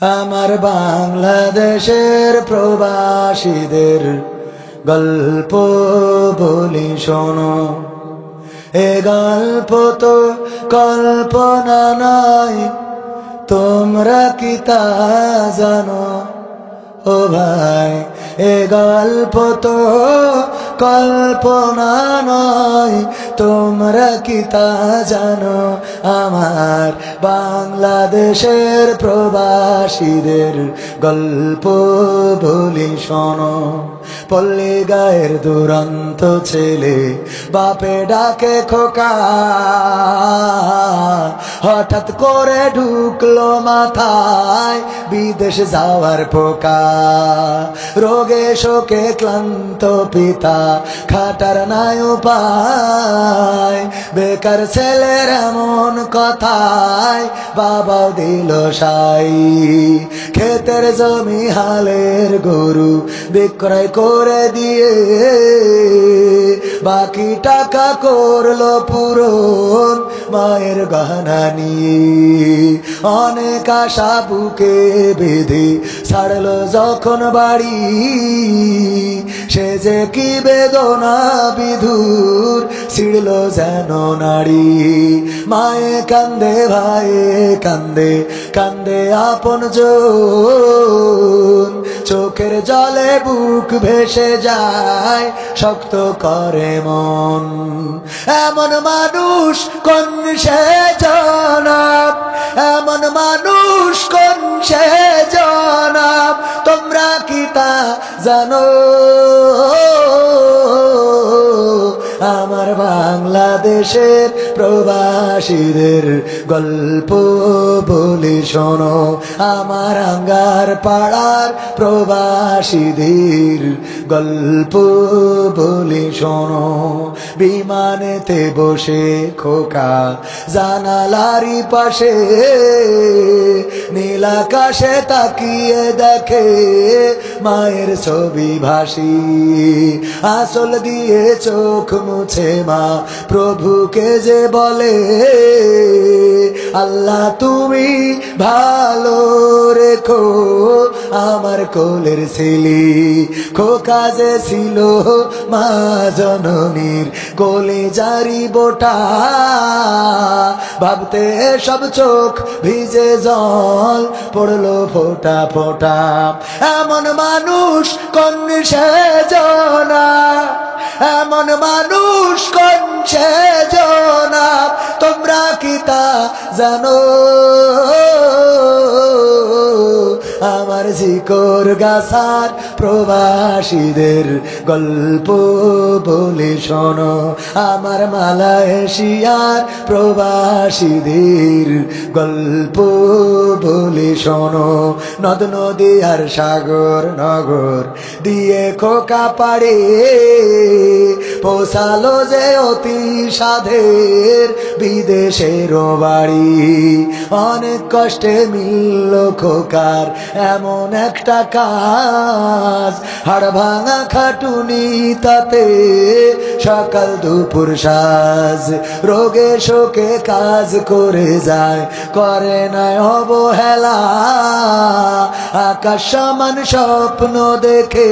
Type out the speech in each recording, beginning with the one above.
আমার বাংলাদেশের প্রবাসীদের গল্প বলি শোনো। এ গল্প তো কল্পনা নয়, তোমরা কি তা জানো? ও ভাই, এ গল্প তো কল্পনা নয়, তোমরা কি তা জানো? আমার বাংলাদেশের প্রবাসীদের গল্প বলি শোনো। পল্লী গায়ের দুরন্ত ছেলে বাপে ডাকে খোকা, হঠাৎ করে ঢুকলো মাথায় বিদেশ যাওয়ার পোকা। রোগে শোকে ক্লান্ত পিতা, খাটার নাই উপায়, বেকার ছেলের এমন কথায় বাবাও দিল সাই। ক্ষেতের জমি হালের গরু বিক্রয় করে দিয়ে বাকি টাকা করলো পূরণ মায়ের গহনা নিয়ে। অনেক আশা বুকে বেঁধে ছাড়লো যখন বাড়ি, সে যে কি বেদনা বিধুর ছিড়ল যেন নাড়ি। মায়ে কান্দে, ভাইয়ে কান্দে, কান্দে আপন জন, চোখের জলে বুক ভেসে যায়, শক্ত করে মন। এমন মানুষ কোন সে জনাব, এমন মানুষ কোন সে জনাব, তোমরা কি তা জানো? আমার বাংলাদেশের প্রবাসীদের গল্প বলি শোনো। আমার আঙ্গার পাড়ার প্রবাসীদের গল্প বলি শোনো। বিমানেতে বসে খোকা জানালারি পাশে, নীল আকাশে তাকিয়ে দেখে মায়ের ছবি ভাসি। আঁচল দিয়ে চোখ মুছে মা প্রভুকে যে বলে, আল্লাহ তুমি ভালো রেখো আমার কোলের ছেলে। খোকা যে ছিল মা জননীর কোলে জারি বোটা, ভাবতে সব চোখ ভিজে জল পড়লো ফোটা ফোটা। এমন মানুষ কোন সে জনা, এমন মানুষ কোন সে জনাব, তোমরা কি তা জানো? আমার শিকর গাছার প্রবাসীদের গল্প বলে শোনো। আমার মালয়েশিয়ার প্রবাসীদের গল্প বলে শোনো। নদ নদী আর সাগর নগর দিয়ে খোকা পাড়ে পৌঁছালো যে অতি সাধের বিদেশের বাড়ি। অনেক কষ্টে মিলল খোকার এমন একটা কাজ, হাড় ভাঙা খাটুনি তাতে সকাল দুপুর সাজ। রোগে শোকে কাজ করে যায়, করে নাই অবহেলা, আকাশ সমান স্বপ্ন দেখে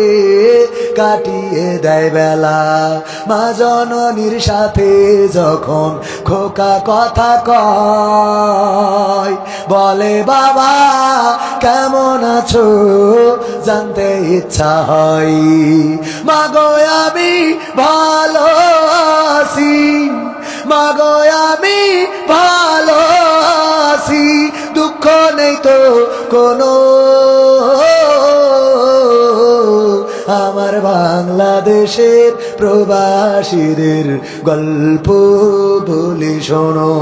কাটিয়ে দেয় বেলা। মা জননীর সাথে যখন খোকা কথা কয়, বলে বাবা কেমন আছো জানতে ইচ্ছা হয়। মাগো আমি ভালো আছি, মাগো আমি ভালো আছি, দুঃখ নেই তো কোনো। আমার বাংলাদেশের প্রবাসীদের গল্প বলি শোনো।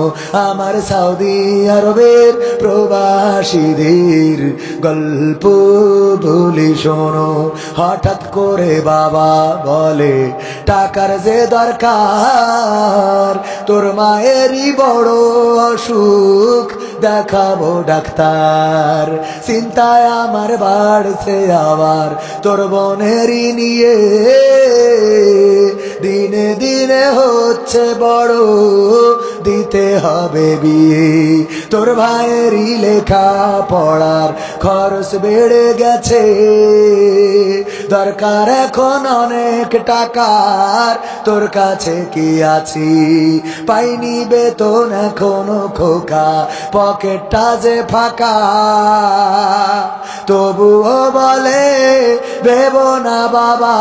আমার সৌদি আরবের প্রবাসীদের গল্প বলি শোনো। হঠাৎ করে বাবা বলে টাকার যে দরকার, তোর মায়েরই বড় অসুখ, দেখাবো ডাক্তার। চিন্তায় আমার বাড়ছে আবার তোর বোনেরই নিয়ে, দিনে দিনে হচ্ছে বড় দিতে হবে বিয়ে। তোর ভাইয়েরই লেখা পড়ার খরচ বেড়ে গেছে, দরকার এখন অনেক টাকার, তোর কাছে কি আছি? পাইনি বেতন এখনো খোকা, পকেটটা যে ফাঁকা। তবুও বলে দেব না বাবা,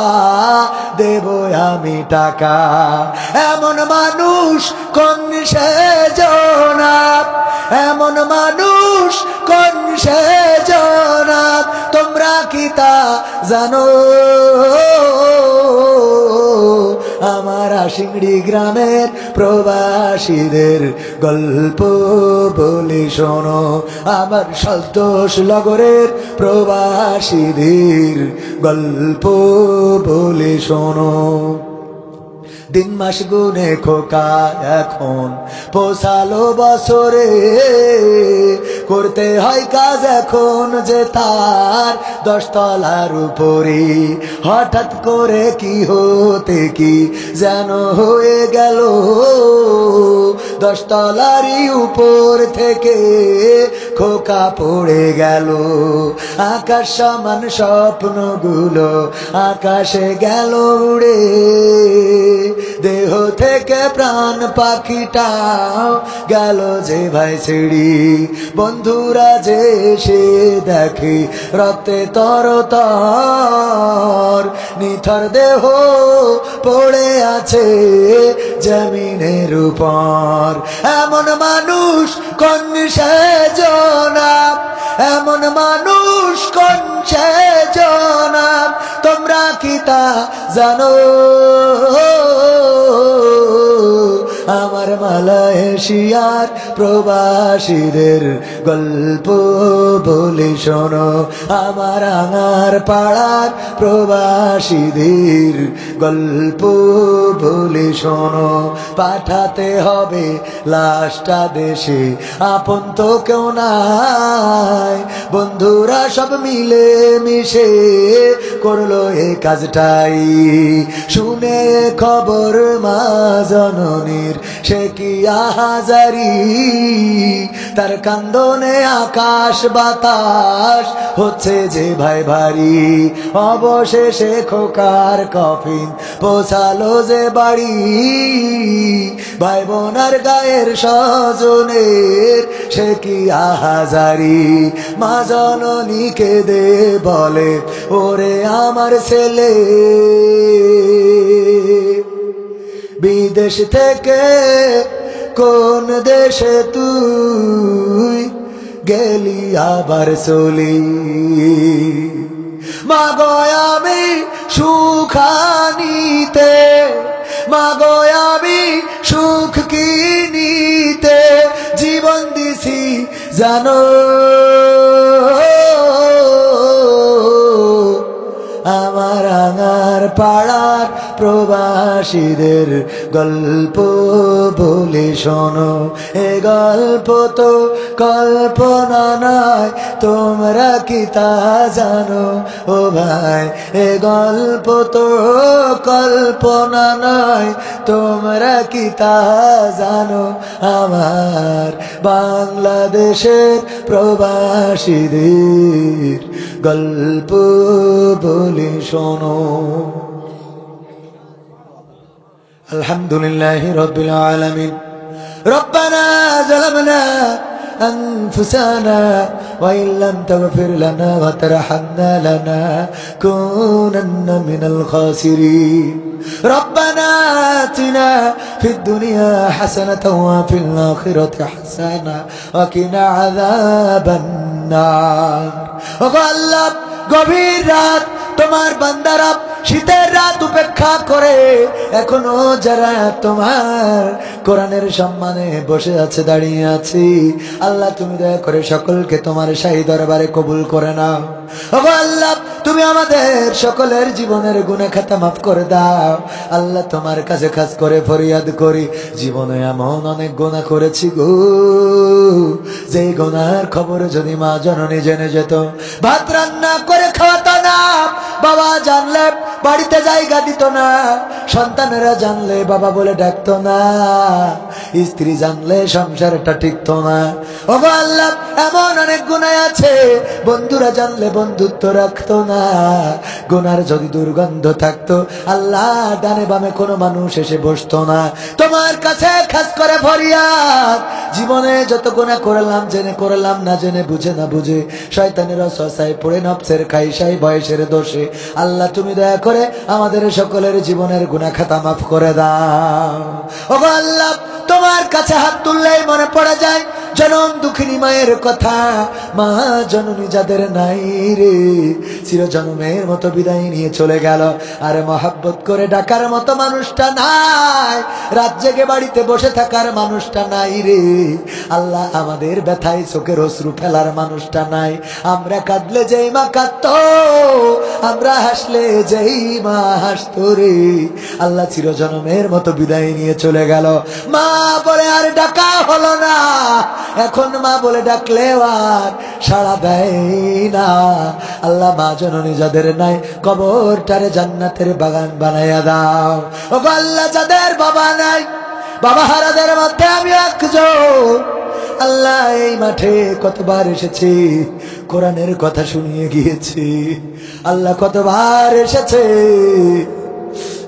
দেব আমি টাকা। এমন মানুষ কোন সেজনা, এমন মানুষ কোন সেজনা, তোমরা কি তা জানো? আমার আশিংড়ি গ্রামের প্রবাসীদের গল্প বলি শোনো, আমার সন্তোষ নগরের প্রবাসীদের গল্প বলি শোনো। দিন মাস গুনে খোকা এখন পোষালো বছরে, করতে হয় কাজ এখন যে তার 10 তলার উপরে। হঠাৎ করে কি হতে কি যেন হয়ে গেল, 10 তলারই উপর থেকে খোকা পড়ে গেল। আকাশ সমান স্বপ্নগুলো আকাশে গেল উড়ে, দেহ থেকে প্রাণ পাখিটাও গেল যে ভাই ছেড়ি। বন্ধুরা যে এসে দেখে রক্তে তরতর, নিথর দেহ পড়ে আছে জমিনের উপর। এমন মানুষ কোন সেজনা, এমন মানুষ কোন সেজনা, তোমরা কি তা জানো? আমার মালয়েশিয়ার প্রবাসীদের গল্প বলি শোনো, আমার আঙার পাড়ার প্রবাসীদের গল্প বলি শোনো। পাঠাতে হবে লাশটা দেশে, আপন তো কেউ নাই, বন্ধুরা সব মিলে মিশে করলো এই কাজটাই। শুনে খবর মা জননীর সে কি আহাজারি, তার কান্দনে আকাশ বাতাস হচ্ছে যে ভাই ভারী। অবশেষে খোকার কফিন পৌঁছালো যে বাড়ি, ভাই বোনার গায়ের স্বজনের সে কি আহাজারি। মা জননী কেঁদে বলে ওরে আমার ছেলে, বিদেশ থেকে কোন দেশে তুই গেলি আবার চলি। মাগো আমি সুখানিতে, মাগো আমি সুখ কিনিতে জীবন দিছি জানো। আমার আঙার পাড়ার প্রবাসীদের গল্প বলে শোনো, এ গল্প তো কল্পনা নয়, তোমরা কি তা জানো? ও ভাই এ গল্প তো কল্পনা নয়, তোমরা কি তা জানো? আমার বাংলাদেশের প্রবাসীদের গল্প বলে শোনো। আলহামদুলিল্লাহি রাব্বিল আলামিন। রব্বানা যালামনা أنفسنا وإن لم تغفر لنا وترحمنا لنكونن من الخاسرين. ربنا آتنا في الدنيا حسنة وفي الآخرة حسنة وقنا عذاب النار. الله গভীর রাত তোমার বান্দারা শীতের রাত উপেক্ষা করে এখনো যারা তোমার কোরআনের সম্মানে বসে আছে, দাঁড়িয়ে আছে, আল্লাহ তুমি দয়া করে সকলকে তোমার শাহী দরবারে কবুল করে নাও। ওগো আল্লাহ তুমি আমাদের সকলের জীবনের গুনাহ খাতা মাফ করে দাও। আল্লাহ তোমার কাছে খাস করে ফরিয়াদ করি, জীবনে এমন অনেক গুনাহ করেছি গো, যে গুনাহের খবর যদি মা জননী জেনে যেত, ভাত রান্না করে খাওয়াতো না, বাবা জানলে বাড়িতে জায়গা দিত না, সন্তানেরা জানলে বাবা বলে ডাকতো না, স্ত্রী জানলে সংসারটা টিকতো না। ওগো আল্লাহ, এমন অনেক গুনাহ আছে বন্ধুরা জানলে বন্ধুত্ব রাখতো না। গুনার যদি দুর্গন্ধ থাকতো আল্লাহ ডানে বামে কোনো মানুষ এসে বসতো না। তোমার কাছে খাস করে ফরিয়াদ, জীবনে যত গুনাহ করলাম, জেনে করলাম না জেনে, বুঝে না বুঝে, শয়তানের ওয়াসওয়াসায় পড়ে, নফসের খাইশাই, বয়সের দোষে, আল্লাহ তুমি দয়া করে আমাদের সকলের জীবনের গুনাহ খাতা মাফ করে দাও। ওগো আল্লাহ, তোমার কাছে হাত তুললেই মনে পড়ে যায় জনম দুঃখিনী মায়ের কথা। মা জননী যাদের নাই রে, চিরজন্মের মতো বিদায় নিয়ে চলে গেল, আর মহাব্বত করে ডাকার মতো মানুষটা নাই, রাত জেগে বাড়িতে বসে থাকার মানুষটা নাই রে। আল্লাহ, আমাদের ব্যথায় চোখের অশ্রু ফেলার মানুষটা নাই। আমরা কাঁদলে যেই মা কাঁদতো, আমরা হাসলে যেই মা হাসতো রে। আল্লাহ চিরজন্মের মতো বিদায় নিয়ে চলে গেল, মা বলে আর ডাকা হলো না। এখন মা বলে ডাকলেও আর সাড়া দেয় না। আল্লাহ, মা জননী যাদের নাই, কবরটারে জান্নাতের বাগান বানাইয়া দাও। ও আল্লাহ, যাদের বাবা নাই, বাবা হারাদের মধ্যে আমি একজন। আল্লাহ, এই মাঠে কতবার এসেছি, কোরআনের কথা শুনিয়ে গিয়েছি। আল্লাহ, কতবার এসেছে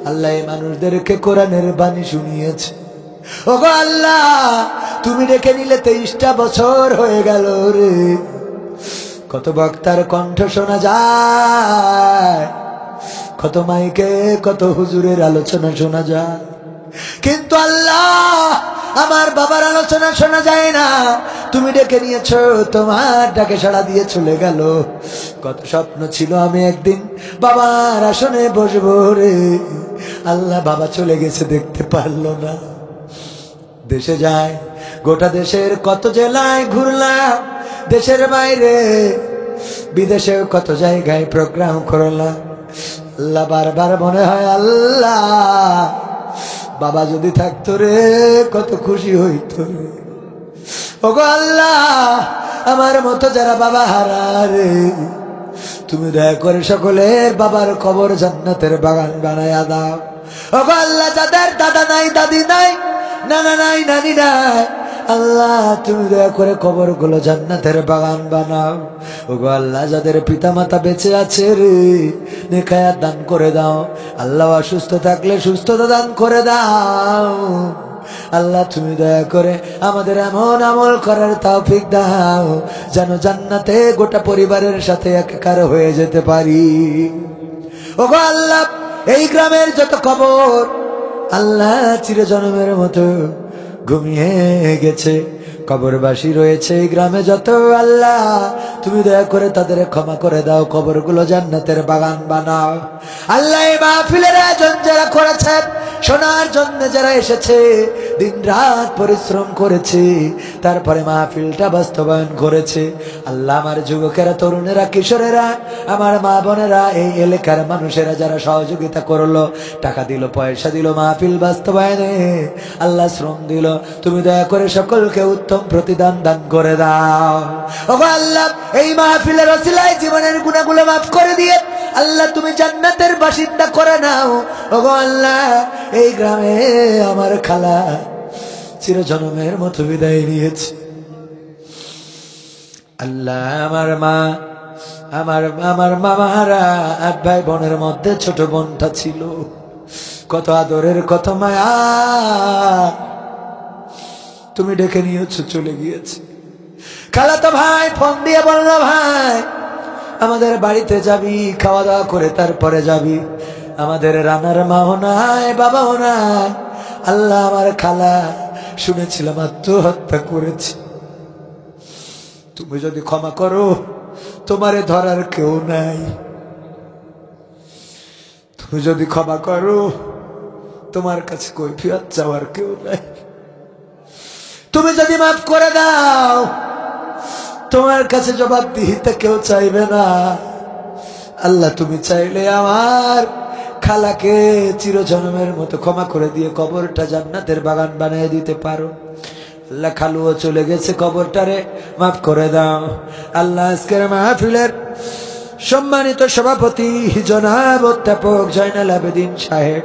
আল্লাহ, এই মানুষদেরকে কোরআনের বাণী শুনিয়েছে। ওগো আল্লাহ, তুমি ডেকে নিলে 23টা বছর হয়ে গেল রে। কত বক্তার কণ্ঠ শোনা যায়, কত মাইকে কত হুজুরের আলোচনা শোনা যায়, কিন্তু আল্লাহ আমার বাবার আলোচনা শোনা যায় না। তুমি ডেকে নিয়েছো, তোমার ডাকে সাড়া দিয়ে চলে গেল। কত স্বপ্ন ছিল আমি একদিন বাবার আসনে বসবো রে। আল্লাহ, বাবা চলে গেছে, দেখতে পারলো না। দেশে যায়, গোটা দেশের কত জেলায় ঘুরলাম, দেশের বাইরে বিদেশে কত জায়গায় প্রোগ্রাম করলাম। আল্লাহ, বারবার মনে হয় আল্লাহ, বাবা যদি থাকতো রে কত খুশি হইতো রে। ওগো আল্লাহ, আমার মতো যারা বাবা হারা রে, তুমি দয়া করে সকলের বাবার কবর জান্নাতের বাগান বানায়া দাও। ওগো আল্লাহ, যাদের দাদা নাই, দাদি নাই, নানা নাই, নানি নাই, আল্লাহ তুমি দয়া করে কবরগুলো জান্নাতের বাগান বানাও। ওগো আল্লাহ, যাদের পিতা মাতা বেঁচে আছে রে, নেখায়াত দান করে দাও। আল্লাহ, অসুস্থ থাকলে সুস্থতা দান করে দাও। আল্লাহ, তুমি দয়া করে আমাদের এমন আমল করার তৌফিক দাও যেন জান্নাতে গোটা পরিবারের সাথে একাকার হয়ে যেতে পারি। ওগো আল্লাহ, এই গ্রামের যত কবর আল্লাহ চিরজন্মের মতো ঘুমিয়ে গেছে, কবরবাসী রয়েছে এই গ্রামে যত, আল্লাহ তুমি দয়া করে তাদের ক্ষমা করে দাও, কবরগুলো জান্নাতের বাগান বানাও। আল্লাহ, এই মাহফিলের আয়োজন যারা করেছে, শোনার জন্য যারা এসেছে, দিন রাত পরিশ্রম করেছে, তারপরে মাহফিলটা বাস্তবায়ন করেছে, আল্লাহ আমার যুবকেরা, তরুণেরা, কিশোরেরা, আমার মা বোনেরা, এই এলাকার মানুষেরা যারা সহযোগিতা করলো, টাকা দিল, পয়সা দিল মাহফিল বাস্তবায়নে, আল্লাহ শ্রম দিল, তুমি দয়া করে সকলকে উত্তম প্রতিদান দান করে দাও। ওগো আল্লাহ, এই মাহফিলের ওসিলায় জীবনের গুনাহগুলো মাফ করে দিয়ে আল্লাহ তুমি জান্নাতের বাসিন্দা করে নাও। ওগো আল্লাহ, এই গ্রামে আমার খালা চিরজন্মের মতো বিদায় নিয়েছে। আল্লাহ, আমার মা, আমার মামারা 8 ভাই বোনের মধ্যে ছোট বোনটা ছিল, কত আদরের, কত মায়া, তুমি ডেকে নিয়েছো, চলে গিয়েছে। খালাতো ভাই ফোন দিয়ে বললো, ভাই আমাদের বাড়িতে যাবি, খাওয়া দাওয়া করে তারপরে যাবি। আমাদের রানার মাও নাই, বাবাও নাই। আল্লাহ, আমার খালা শুনেছিলাম আত্মহত্যা করেছে, তুমি যদি ক্ষমা করো, তোমারে ধরার কেউ নাই। তুমি যদি ক্ষমা করো, তোমার কাছে কৈফিয়ত চাওয়ার কেউ নাই। তুমি যদি মাফ করে দাও, তোমার কাছে জবাবদিহিতা কেউ চাইবে না। আল্লাহ, তুমি চাইলে আমার খালাকে চিরজন্মের মতো ক্ষমা করে দিয়ে কবরটা জান্নাতের বাগান বানিয়ে দিতে পারো। আল্লাহ, খালুও চলে গেছে, কবরটারে মাফ করে দাও। আল্লাহ, আজকের মাহফিলের সম্মানিত সভাপতি জনাব অধ্যাপক জয়নাল আবেদিন সাহেব,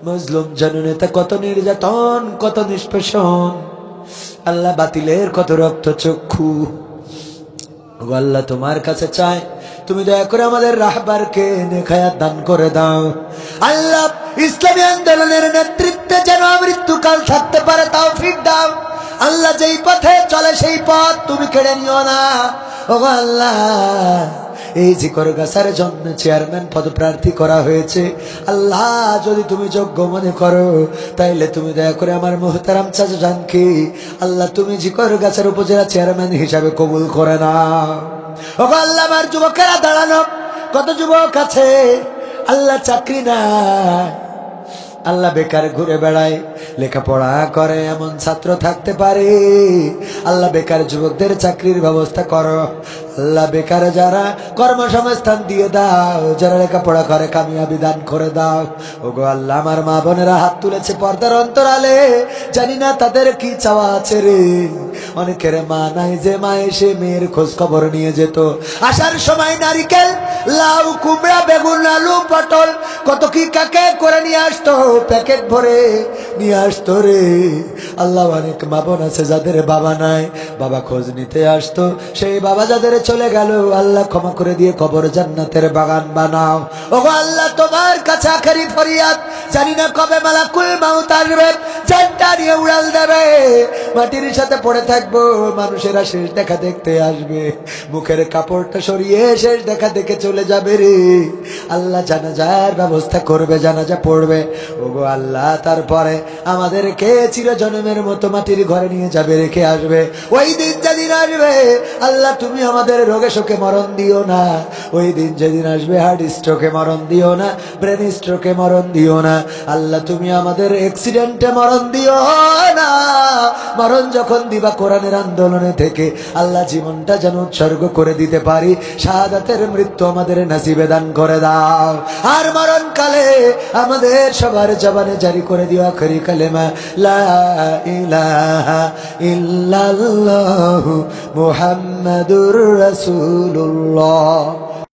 মজলুম জননেতা কত নির্যাতন, কত নিষ্পেষণ, আল্লাহ বাতিলের কত রক্ত চক্ষু। আল্লাহ তোমার কাছে চাই, তুমি দয়া করে আমাদের রাহবারকে নেখায়াত দান করে দাও। আল্লাহ ইসলামী আন্দোলনের নেতৃত্বে যেন মৃত্যুকাল থাকতে পারে তৌফিক দাও। আল্লাহ যেই পথে চলে সেই পথ তুমি কেড়ে নিও না। ওগো আল্লাহ, এই জিকরগাছার জন্য চেয়ারম্যান পদপ্রার্থী করা হয়েছে, আল্লাহ যদি তুমি যোগ্য মনে করো তাইলে তুমি দয়া করে আমার মুহতারাম চাচা জানকে আল্লাহ তুমি জিকরগাছার উপজেলা চেয়ারম্যান হিসাবে কবুল করে নাও। ওগো আল্লাহ, আমার যুবকেরা দাঁড়ানো, কত যুবক আছে আল্লাহ চাকরি নাই, আল্লাহ বেকার ঘুরে বেড়ায়, লেখাপড়া করে এমন ছাত্র থাকতে পারে। আল্লাহ বেকার যুবকদের চাকরির ব্যবস্থা করো। আল্লাহ বেকার যারা কর্মসংস্থান দিয়ে দাও, যারা লেখাপড়া করে কামিয়াবি দান করে দাও। ওগো আল্লাহ, আমার মা বোনেরা হাত তুলেছে পর্দার অন্তরালে, জানি না তাদের কি চাওয়া আছে রে। অনেকের মা নাই যে মা এসে মেয়ের খোঁজ খবর নিয়ে যেত। আসার সময় নারিকেল, লাউ, কুমড়া, বেগুন, আলু, পটল কত কি কাকে করে নিয়ে আসতো, প্যাকেট ভরে নিয়ে আসতো রে। আল্লাহ, অনেক মা বোন আছে যাদের বাবা নাই, বাবা খোঁজ নিতে আসতো, সেই বাবা যাদের চলে গেল, আল্লাহ ক্ষমা করে দিয়ে কবর জান্নাতের বাগান বানাও। ওগো আল্লাহ, তোমার কাছে আখেরি ফরিয়াদ, জানি না কবে মালাকুল মাউত আসবে, জানটা নিয়ে উড়াল দেবে, মাটির সাথে পড়ে থাকবো, মানুষেরা শেষ দেখা দেখতে আসবে, মুখের কাপড়টা সরিয়ে শেষ দেখা দেখে চলে যাবে রে। আল্লাহ জানাজার ব্যবস্থা করবে, জানাজা পড়বে। ওগো আল্লাহ, তারপরে আমাদেরকে চিরজন্মের মতো মাটির ঘরে নিয়ে যাবে, রেখে আসবে। ওই দিন যেদিন আসবে আল্লাহ, তুমি আমাদের রোগে শোকে মরণ দিও না। ওই দিন যেদিন আসবে হার্ট স্ট্রোকে মরণ দিও না, ব্রেন স্ট্রোকে মরণ দিও না। আল্লাহ, তুমি আমাদের অ্যাক্সিডেন্টে মরণ দিও না। মরণ যখন দিবা কোরআনের আন্দোলনে থেকে, আল্লাহ জীবনটা যেন উৎসর্গ করে দিতে পারি, শাহাদাতের মৃত্যু আমাদের নসিবে দান করে দাও। আর মরণকালে আমাদের সবার জবানে জারি করে দিও আখেরি কালেমা, লা ইলাহা ইল্লাল্লাহু মুহাম্মাদুর রাসূলুল্লাহ।